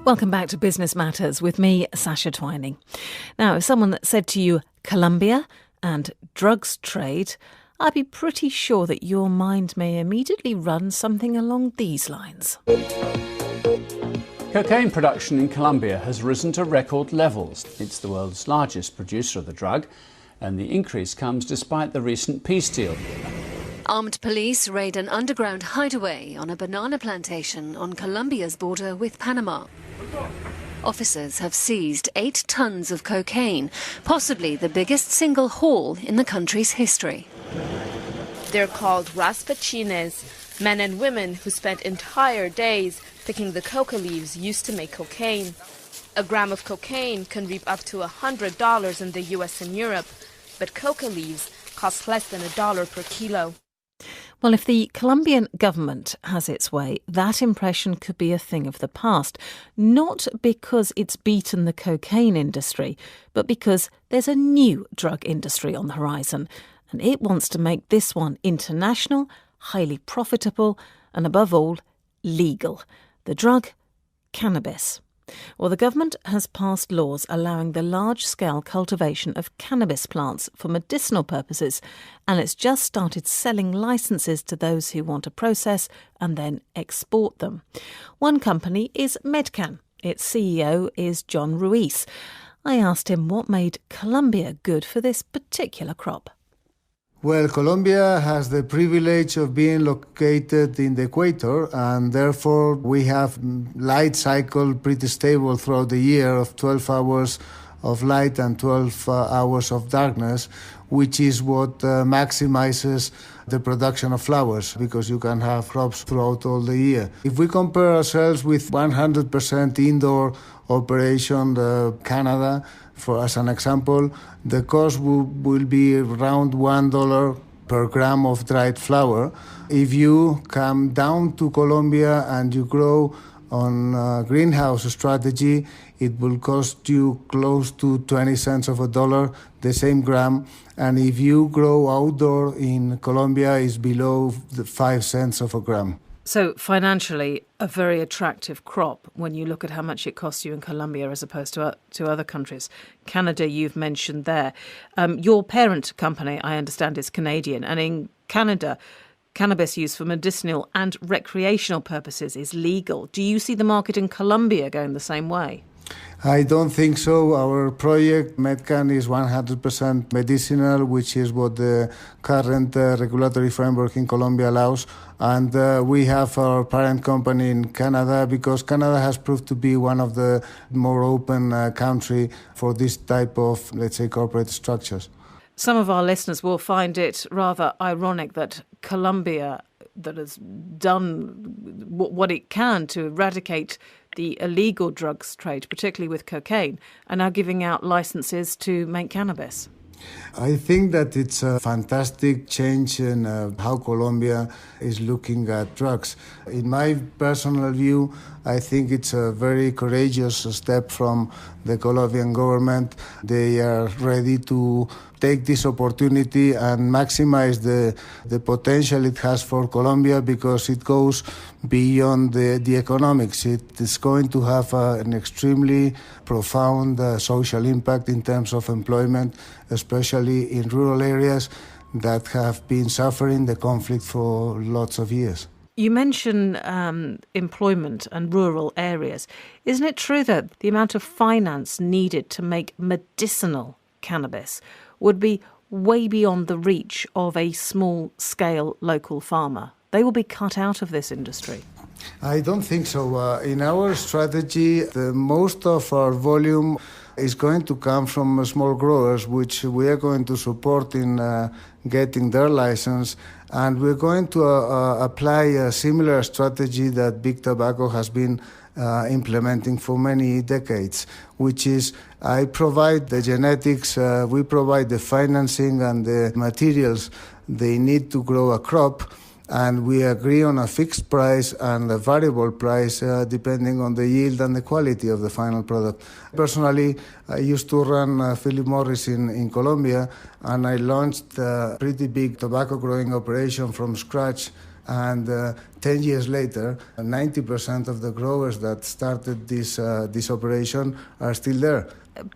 Welcome back to Business Matters with me, Sasha Twining. Now, if someone said to you Colombia and drugs trade, I'd be pretty sure that your mind may immediately run something along these lines. Cocaine production in Colombia has risen to record levels. It's the world's largest producer of the drug, and the increase comes despite the recent peace deal. Armed police raid an underground hideaway on a banana plantation on Colombia's border with Panama. Officers have seized 8 tons of cocaine, possibly the biggest single haul in the country's history. They're called raspachines, men and women who spent entire days picking the coca leaves used to make cocaine. A gram of cocaine can reap up to $100 in the US and Europe, but coca leaves cost less than $1 per kilo. Well, if the Colombian government has its way, that impression could be a thing of the past. Not because it's beaten the cocaine industry, but because there's a new drug industry on the horizon. And it wants to make this one international, highly profitable, and above all, legal. The drug, cannabis. Well, the government has passed laws allowing the large-scale cultivation of cannabis plants for medicinal purposes, and it's just started selling licences to those who want to process and then export them. One company is Medcann. Its CEO is Jon Ruiz. I asked him what made Colombia good for this particular crop. Well, Colombia has the privilege of being located in the equator, and therefore we have light cycle pretty stable throughout the year of 12 hours of light and 12 hours of darkness, which is what maximizes the production of flowers, because you can have crops throughout all the year. If we compare ourselves with 100% indoor operation, Canada, as an example, the cost will be around $1 per gram of dried flower. If you come down to Colombia and you grow on a greenhouse strategy, it will cost you close to 20 cents of a dollar, the same gram. And if you grow outdoor in Colombia, it's below the 5 cents of a gram. So financially, a very attractive crop when you look at how much it costs you in Colombia as opposed to other countries. Canada, you've mentioned there. Your parent company, I understand, is Canadian. And in Canada, cannabis use for medicinal and recreational purposes is legal. Do you see the market in Colombia going the same way? I don't think so. Our project, Medcann, is 100% medicinal, which is what the current regulatory framework in Colombia allows. And we have our parent company in Canada, because Canada has proved to be one of the more open country for this type of, let's say, corporate structures. Some of our listeners will find it rather ironic that Colombia, that has done what it can to eradicate the illegal drugs trade, particularly with cocaine, are now giving out licenses to make cannabis. I think that it's a fantastic change in how Colombia is looking at drugs. In my personal view, I think it's a very courageous step from the Colombian government. They are ready to take this opportunity and maximize the potential it has for Colombia, because it goes beyond the economics. It is going to have an extremely profound social impact in terms of employment, especially in rural areas that have been suffering the conflict for lots of years. You mention employment and rural areas. Isn't it true that the amount of finance needed to make medicinal cannabis would be way beyond the reach of a small-scale local farmer? They will be cut out of this industry. I don't think so. In our strategy, the most of our volume is going to come from small growers, which we are going to support in getting their license. And we're going to apply a similar strategy that Big Tobacco has been implementing for many decades, which is I provide the genetics, we provide the financing and the materials they need to grow a crop, and we agree on a fixed price and a variable price depending on the yield and the quality of the final product. Personally, I used to run Philip Morris in Colombia, and I launched a pretty big tobacco growing operation from scratch And 10 years later, 90% of the growers that started this operation are still there.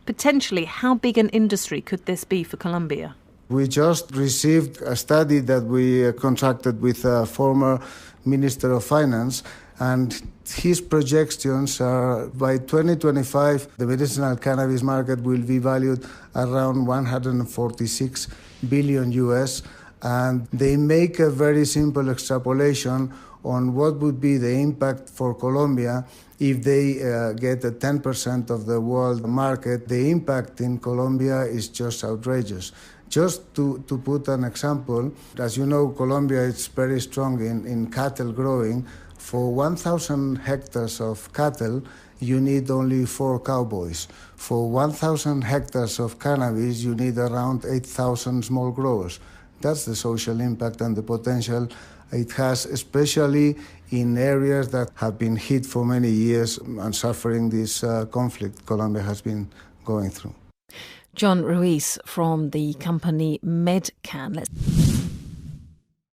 Potentially, how big an industry could this be for Colombia? We just received a study that we contracted with a former Minister of Finance, and his projections are by 2025, the medicinal cannabis market will be valued around 146 billion US, and they make a very simple extrapolation on what would be the impact for Colombia if they get a 10% of the world market. The impact in Colombia is just outrageous. Just to put an example, as you know, Colombia is very strong in cattle growing. For 1,000 hectares of cattle, you need only 4 cowboys. For 1,000 hectares of cannabis, you need around 8,000 small growers. That's the social impact and the potential it has, especially in areas that have been hit for many years and suffering this conflict Colombia has been going through. Jon Ruiz from the company Medcann.